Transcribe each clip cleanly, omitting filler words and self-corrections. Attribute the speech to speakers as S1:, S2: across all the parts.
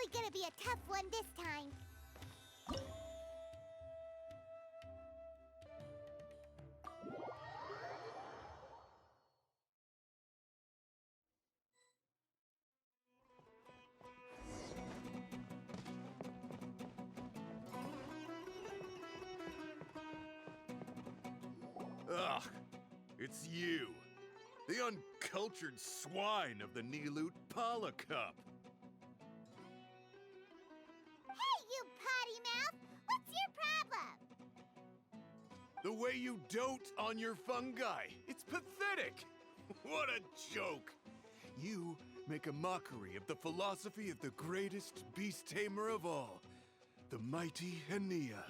S1: really gonna be a tough one this time.
S2: Ugh, it's you. The uncultured swine of the Niloot Pala Cup.
S1: Hey, you potty mouth! What's your problem?
S2: The way you dote on your fungi. It's pathetic. What a joke. You make a mockery of the philosophy of the greatest beast tamer of all, the mighty Haniyyah.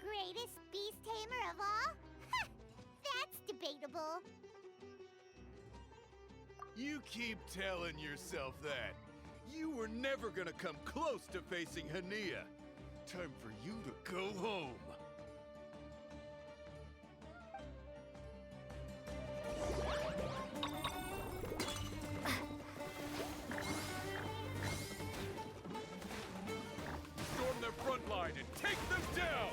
S1: Greatest beast tamer of all? Ha! That's debatable.
S2: You keep telling yourself that. You were never gonna come close to facing Haniyyah. Time for you to go home. Storm their front line and take them down!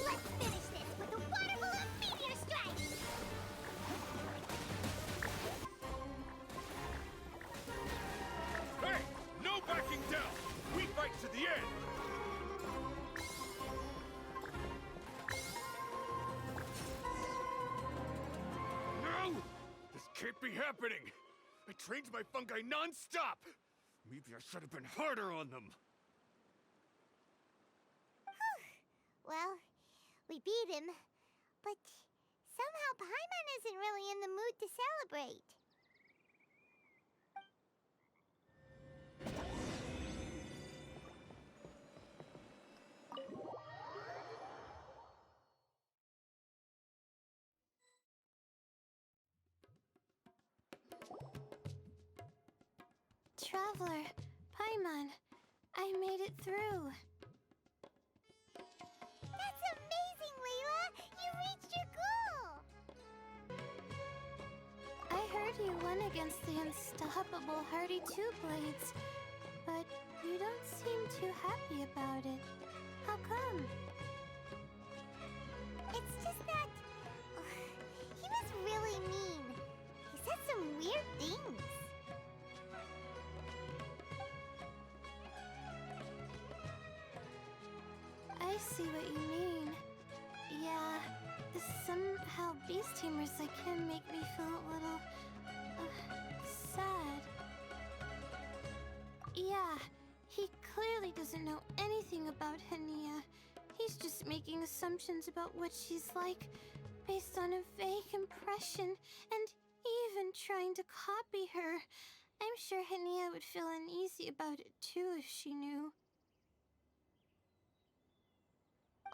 S1: Let's finish this with a water balloon meteor strike!
S2: Hey! No backing down! We fight to the end! No! This can't be happening! I trained my fungi non-stop! Maybe I should have been harder on them.
S1: Well, we beat him, but somehow Paimon isn't really in the mood to celebrate.
S3: Traveler, Paimon, I made it through.
S1: That's amazing, Layla! You reached your goal!
S3: I heard you won against the unstoppable Hardy Two-Blades, but you don't seem too happy about it. How come?
S1: It's just that... he was really mean. He said some weird things.
S3: I see what you mean. Yeah, somehow beast tamers like him make me feel a little... sad. Yeah, he clearly doesn't know anything about Haniyyah. He's just making assumptions about what she's like based on a vague impression and even trying to copy her. I'm sure Haniyyah would feel uneasy about it too if she knew.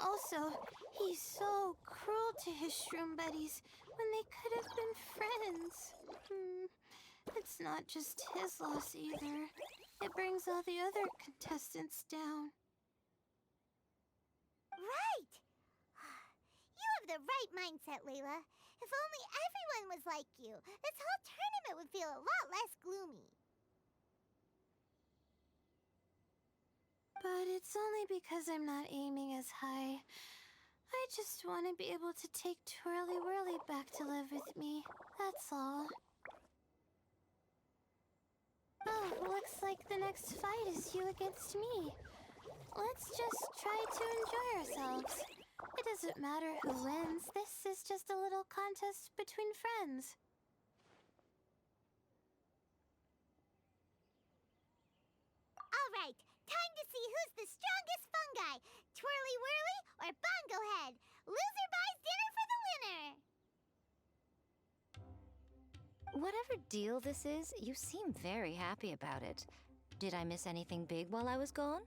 S3: Also, he's so cruel to his shroom buddies when they could have been friends. It's not just his loss either. It brings all the other contestants down.
S1: Right! You have the right mindset, Layla. If only everyone was like you, this whole tournament would feel a lot less gloomy.
S3: But it's only because I'm not aiming as high. I just want to be able to take Twirly Whirly back to live with me. That's all. Oh, looks like the next fight is you against me. Let's just try to enjoy ourselves. It doesn't matter who wins. This is just a little contest between friends.
S1: All right, time to see who's the strongest fungi. Twirly Whirly or Bongo Head. Loser buys dinner for the winner.
S4: Whatever deal this is, you seem very happy about it. Did I miss anything big while I was gone?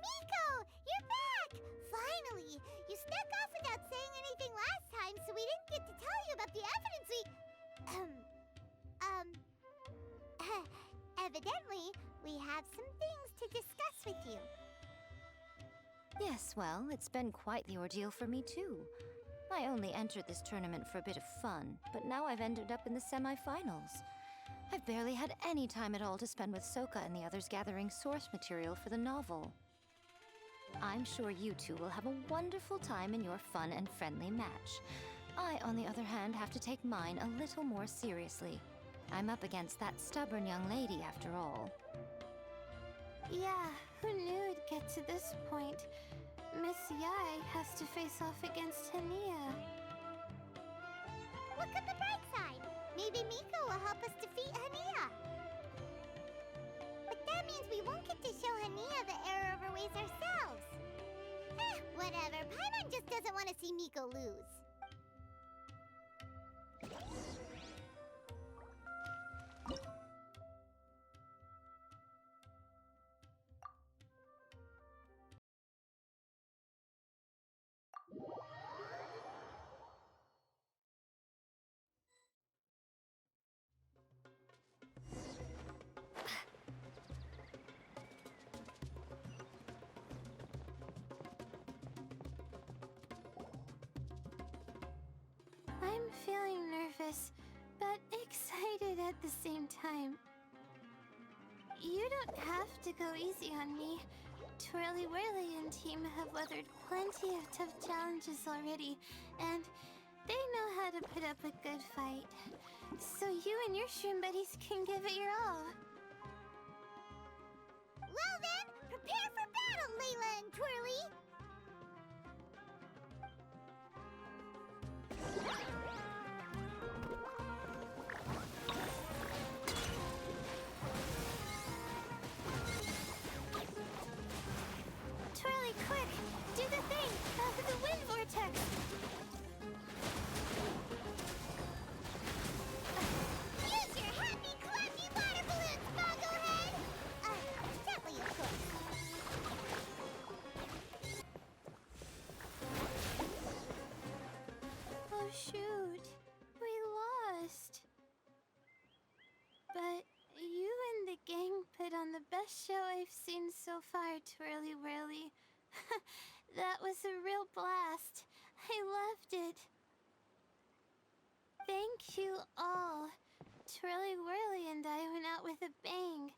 S1: Miko, you're back! Finally! You snuck off without saying anything last time, so we didn't get to tell you about the evidence we... Evidently, we have some things to discuss with you.
S4: Yes, well, it's been quite the ordeal for me too. I only entered this tournament for a bit of fun, but now I've ended up in the semi-finals. I've barely had any time at all to spend with Sokka and the others gathering source material for the novel. I'm sure you two will have a wonderful time in your fun and friendly match. I, on the other hand, have to take mine a little more seriously. I'm up against that stubborn young lady, after all.
S3: Yeah, who knew it'd get to this point? Miss Yai has to face off against Haniyyah.
S1: Look at the bright side. Maybe Miko will help us defeat Haniyyah. But that means we won't get to show Haniyyah the error of our ways ourselves. Whatever. Paimon just doesn't want to see Miko lose.
S3: I'm feeling nervous, but excited at the same time. You don't have to go easy on me. Twirly Whirly and team have weathered plenty of tough challenges already, and they know how to put up a good fight. So you and your shroom buddies can give it your all.
S1: Well then, prepare for battle, Layla and Twirly!
S3: Twirly, quick! Do the thing! The wind vortex!
S1: Use your happy, clappy water balloons, Bongo Head! Gently, of course.
S3: Oh shoot, we lost. But you and the gang put on the best show I've seen so far, Twirly Whirly. That was a real blast. I loved it. Thank you all. Twirly Whirly and I went out with a bang.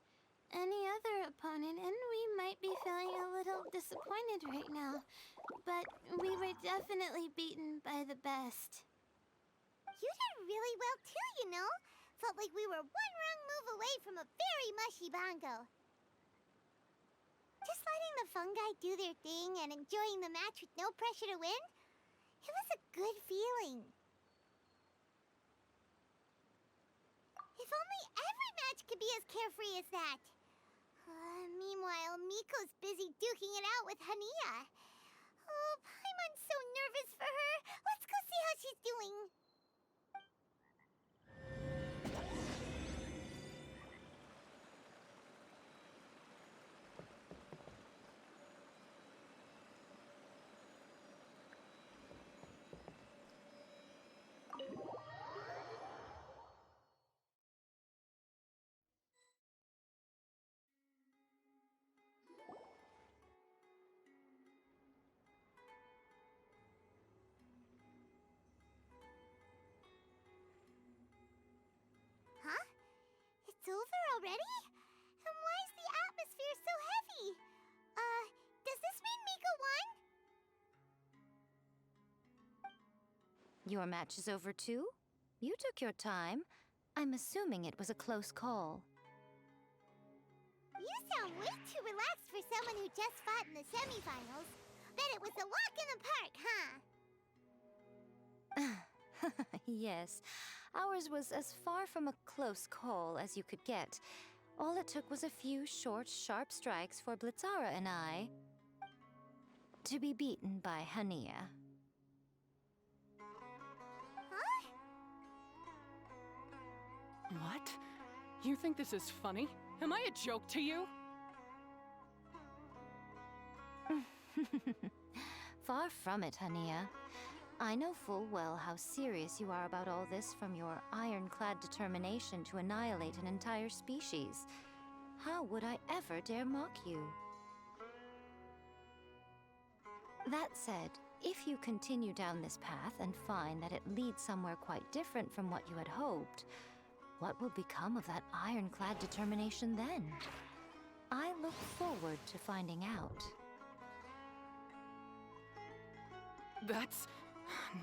S3: Any other opponent, and we might be feeling a little disappointed right now, but we were definitely beaten by the best.
S1: You did really well too, you know. Felt like we were one wrong move away from a very mushy bongo. Just letting the fungi do their thing and enjoying the match with no pressure to win, it was a good feeling. If only every match could be as carefree as that. Meanwhile, Miko's busy duking it out with Haniyyah. Oh, Paimon's so nervous for her. Let's go see how she's doing. Huh? It's over already? And why is the atmosphere so heavy? Does this mean Miko won?
S4: Your match is over too? You took your time. I'm assuming it was a close call.
S1: You sound way too relaxed for someone who just fought in the semifinals. Bet it was a walk in the park, huh?
S4: Yes, ours was as far from a close call as you could get. All it took was a few short, sharp strikes for Blitzara and I to be beaten by Haniyyah.
S1: Huh?
S5: What? You think this is funny? Am I a joke to you?
S4: Far from it, Haniyyah. I know full well how serious you are about all this, from your ironclad determination to annihilate an entire species. How would I ever dare mock you? That said, if you continue down this path and find that it leads somewhere quite different from what you had hoped, what will become of that ironclad determination then? I look forward to finding out.
S5: That's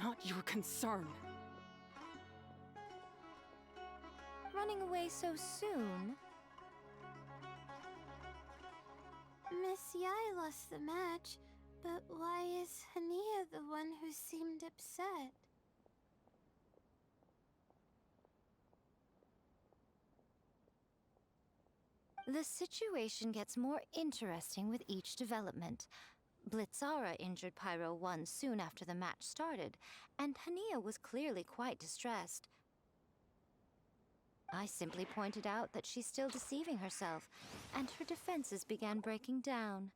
S5: not your concern.
S4: Running away so soon?
S3: Miss Yai lost the match, but why is Haniyyah the one who seemed upset?
S4: The situation gets more interesting with each development. Blitzara injured Pyro 1 soon after the match started, and Haniyyah was clearly quite distressed. I simply pointed out that she's still deceiving herself, and her defenses began breaking down.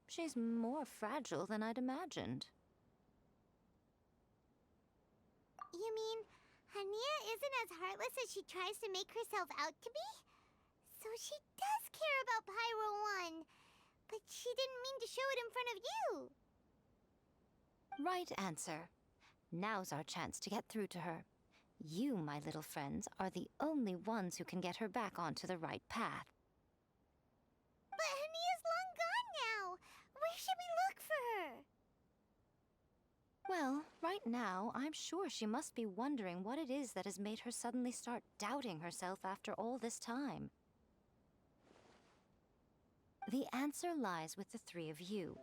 S4: She's more fragile than I'd imagined.
S1: You mean Haniyyah isn't as heartless as she tries to make herself out to be? So she does care about Pyro 1, but she didn't mean to show it in front of you.
S4: Right answer. Now's our chance to get through to her. You, my little friends, are the only ones who can get her back onto the right path.
S1: But Haniyyah's long gone now. Where should we look for her?
S4: Well, right now, I'm sure she must be wondering what it is that has made her suddenly start doubting herself after all this time. The answer lies with the three of you.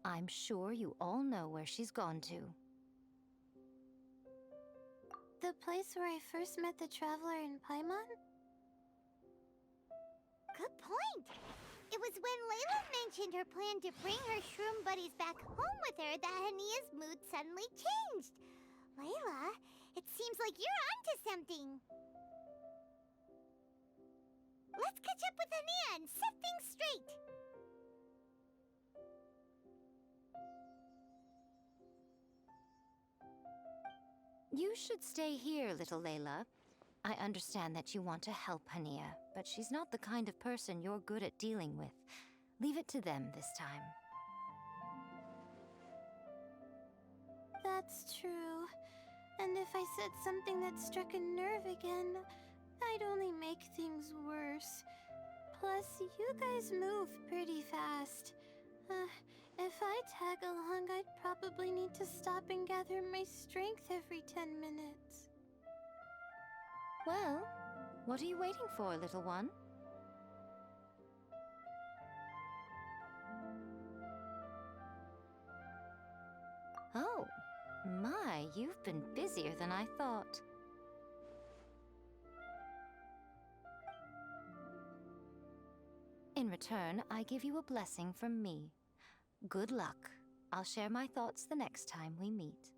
S4: I'm sure you all know where she's gone to.
S3: The place where I first met the Traveler in Paimon?
S1: Good point. It was when Layla mentioned her plan to bring her shroom buddies back home with her that Haniyyah's mood suddenly changed. Layla, it seems like you're onto something. Let's catch up with Haniyyah and set things straight.
S4: You should stay here, little Layla. I understand that you want to help Haniyyah, but she's not the kind of person you're good at dealing with. Leave it to them this time.
S3: That's true. And if I said something that struck a nerve again, I'd only make things worse. Plus, you guys move pretty fast. If I tag along, I'd probably need to stop and gather my strength every 10 minutes.
S4: Well, what are you waiting for, little one? Oh, my, you've been busier than I thought. In return, I give you a blessing from me. Good luck. I'll share my thoughts the next time we meet.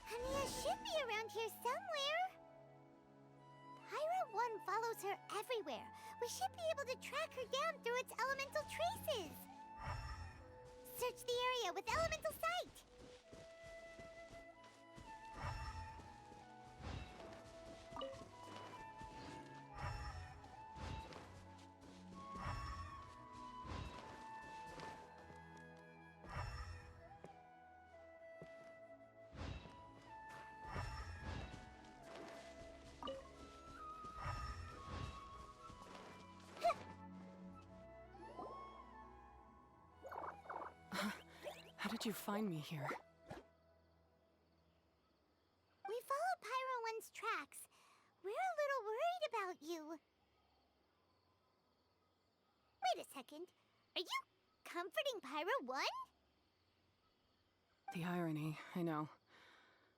S1: Haniyyah should be around here somewhere. Pyro 1 follows her everywhere. We should be able to track her down through its elemental traces. Search the area with elemental sight.
S5: How did you find me here?
S1: We followed Pyro 1's tracks. We're a little worried about you. Wait a second. Are you comforting Pyro 1?
S5: The irony, I know.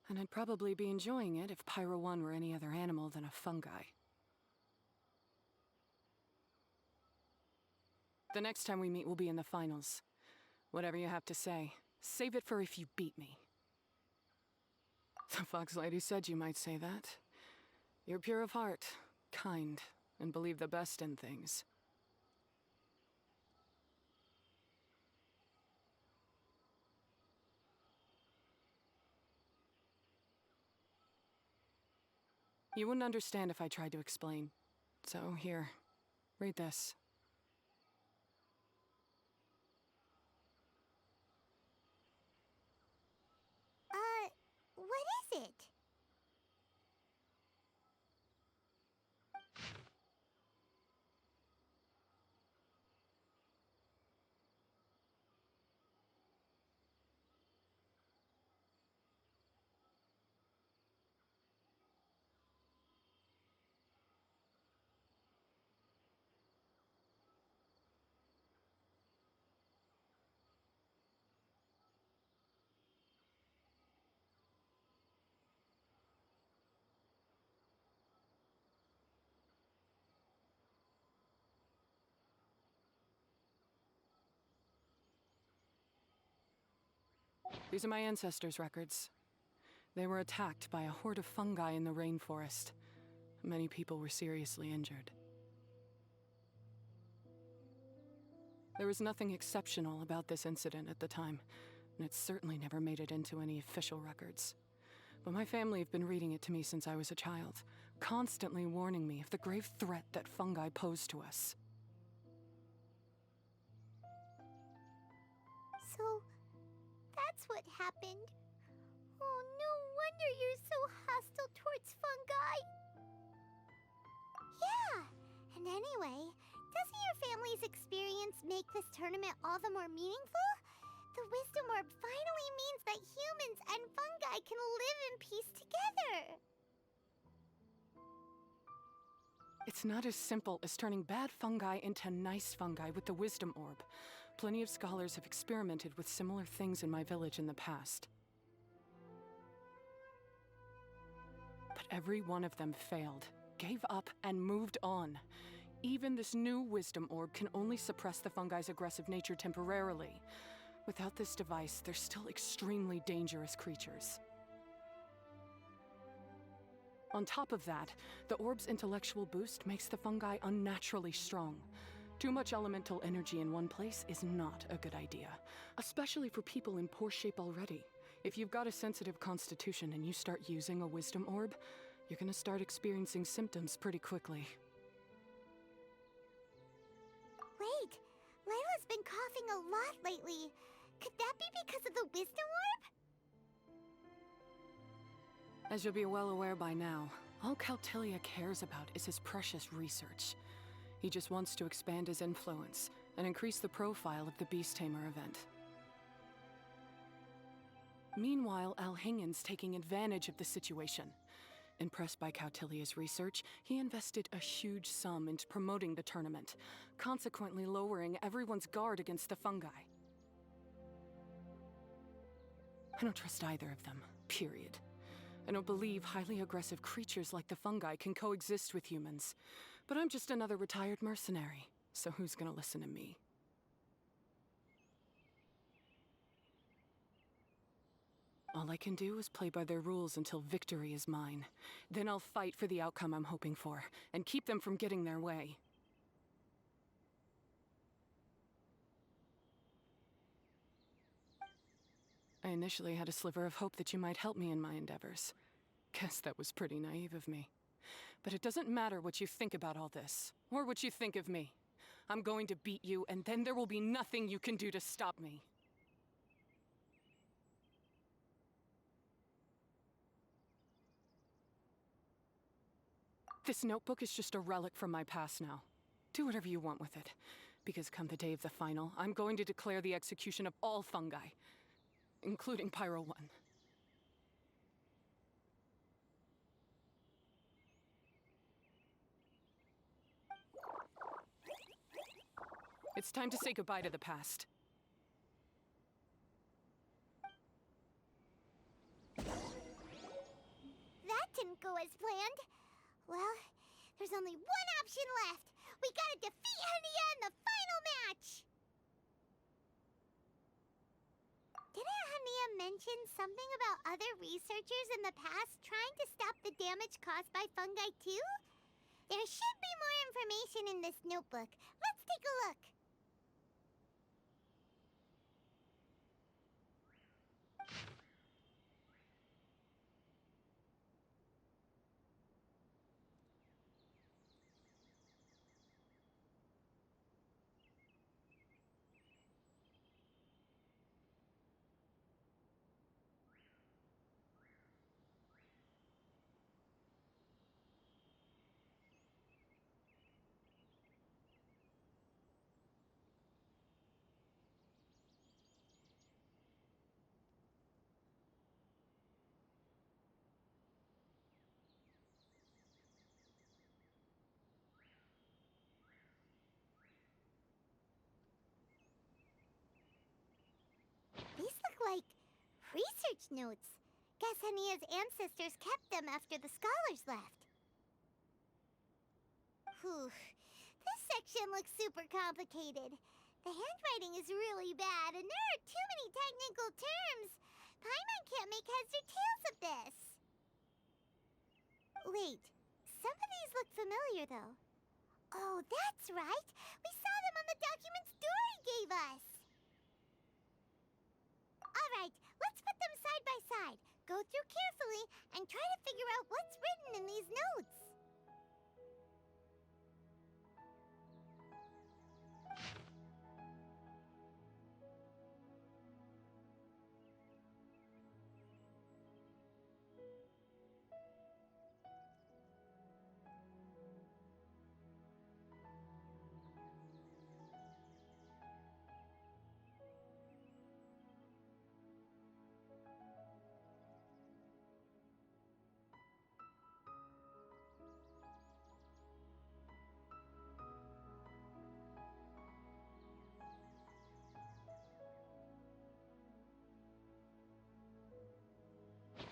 S5: And I'd probably be enjoying it if Pyro 1 were any other animal than a fungi. The next time we meet will be in the finals. Whatever you have to say, save it for if you beat me. The Fox Lady said you might say that. You're pure of heart, kind, and believe the best in things. You wouldn't understand if I tried to explain. So here, read this.
S1: What is it?
S5: These are my ancestors' records. They were attacked by a horde of fungi in the rainforest. Many people were seriously injured. There was nothing exceptional about this incident at the time, and it certainly never made it into any official records. But my family have been reading it to me since I was a child, constantly warning me of the grave threat that fungi pose to us.
S1: So, that's what happened. Oh, no wonder you're so hostile towards fungi. Yeah, and anyway, doesn't your family's experience make this tournament all the more meaningful? The Wisdom Orb finally means that humans and fungi can live in peace together.
S5: It's not as simple as turning bad fungi into nice fungi with the Wisdom Orb. Plenty of scholars have experimented with similar things in my village in the past. But every one of them failed, gave up, and moved on. Even this new Wisdom Orb can only suppress the fungi's aggressive nature temporarily. Without this device, they're still extremely dangerous creatures. On top of that, the orb's intellectual boost makes the fungi unnaturally strong. Too much elemental energy in one place is not a good idea, especially for people in poor shape already. If you've got a sensitive constitution and you start using a Wisdom Orb, you're gonna start experiencing symptoms pretty quickly.
S1: Wait, Layla's been coughing a lot lately. Could that be because of the Wisdom Orb?
S5: As you'll be well aware by now, all Kautilya cares about is his precious research. He just wants to expand his influence and increase the profile of the Beast Tamer event. Meanwhile, Alhingan's taking advantage of the situation. Impressed by Kautilya's research, he invested a huge sum into promoting the tournament, consequently lowering everyone's guard against the fungi. I don't trust either of them, period. I don't believe highly aggressive creatures like the fungi can coexist with humans. But I'm just another retired mercenary, so who's gonna listen to me? All I can do is play by their rules until victory is mine. Then I'll fight for the outcome I'm hoping for, and keep them from getting their way. I initially had a sliver of hope that you might help me in my endeavors. Guess that was pretty naive of me. But it doesn't matter what you think about all this, or what you think of me. I'm going to beat you, and then there will be nothing you can do to stop me. This notebook is just a relic from my past now. Do whatever you want with it, because come the day of the final, I'm going to declare the execution of all fungi, including Pyro 1. It's time to say goodbye to the past.
S1: That didn't go as planned. Well, there's only one option left. We gotta defeat Haniyyah in the final match! Didn't Haniyyah mention something about other researchers in the past trying to stop the damage caused by fungi too? There should be more information in this notebook. Let's take a look. Like, research notes. Guess Haniyyah's ancestors kept them after the scholars left. Whew. This section looks super complicated. The handwriting is really bad, and there are too many technical terms. Paimon can't make heads or tails of this. Wait, some of these look familiar, though. Oh, that's right. We saw them on the documents Dori gave us. All right, let's put them side by side. Go through carefully and try to figure out what's written in these notes.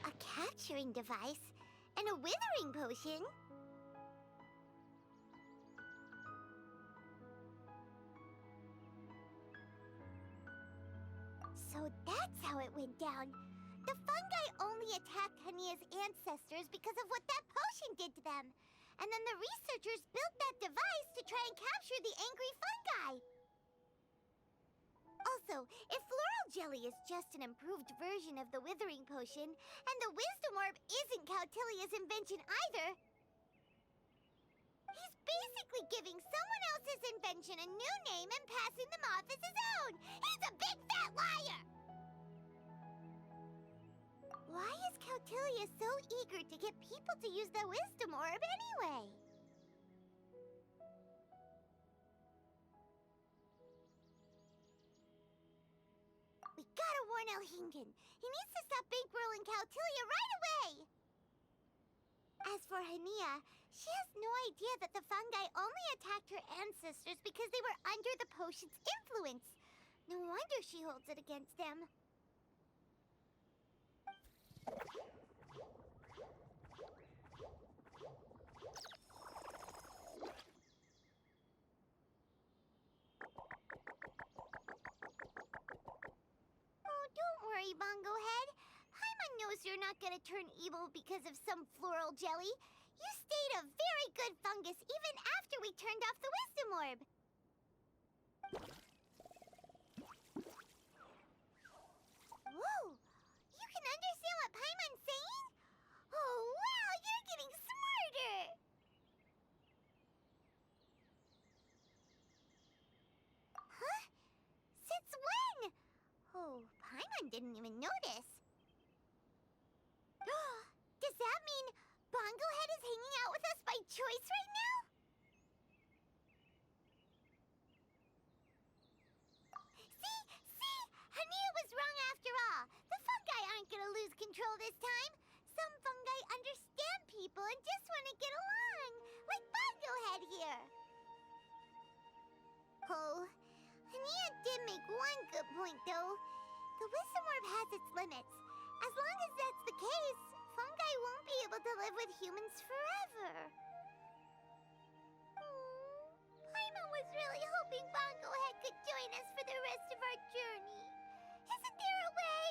S1: A capturing device and a withering potion. So that's how it went down. The fungi only attacked Haniyyah's ancestors because of what that potion did to them. And then the researchers built that device to try and capture the angry fungi. Also, if floral jelly is just an improved version of the withering potion, and the wisdom orb isn't Cautilia's invention either, he's basically giving someone else's invention a new name and passing them off as his own. He's a big fat liar! Why is Cautilia so eager to get people to use the wisdom orb anyway? We gotta warn Elhingen. He needs to stop bankrolling Cautilia right away! As for Haniyyah, she has no idea that the fungi only attacked her ancestors because they were under the potion's influence. No wonder she holds it against them. Don't worry, Bongo Head. Paimon knows you're not gonna turn evil because of some floral jelly. You stayed a very good fungus even after we turned off the wisdom orb. Whoa! You can understand what Paimon's saying? Oh, wow! You're getting smarter! Huh? Since when? Oh, Paimon didn't even notice. Does that mean Bongo Head is hanging out with us by choice right now? See? Haniyyah was wrong after all. The fungi aren't gonna lose control this time. Some fungi understand people and just want to get along, like Bongo Head here. Oh, Haniyyah did make one good point, though. The wisdom orb has its limits. As long as that's the case, fungi won't be able to live with humans forever. Paimon was really hoping Bongo Head could join us for the rest of our journey. Isn't there a way?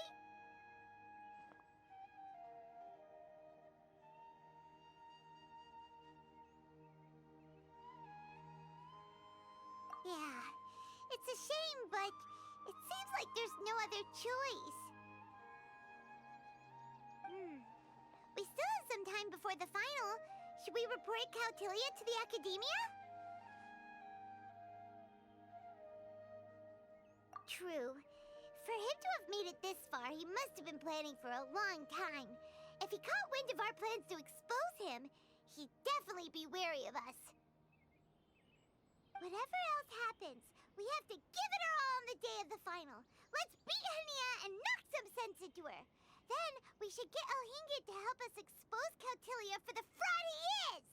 S1: Yeah, it's a shame, but it seems like there's no other choice. We still have some time before the final. Should we report Cautilia to the Academia? True. For him to have made it this far, he must have been planning for a long time. If he caught wind of our plans to expose him, he'd definitely be wary of us. Whatever else happens, we have to give it our all on the day of the final. Let's beat Haniyyah and knock some sense into her. Then we should get Elhingen to help us expose Cautilia for the fraud he is!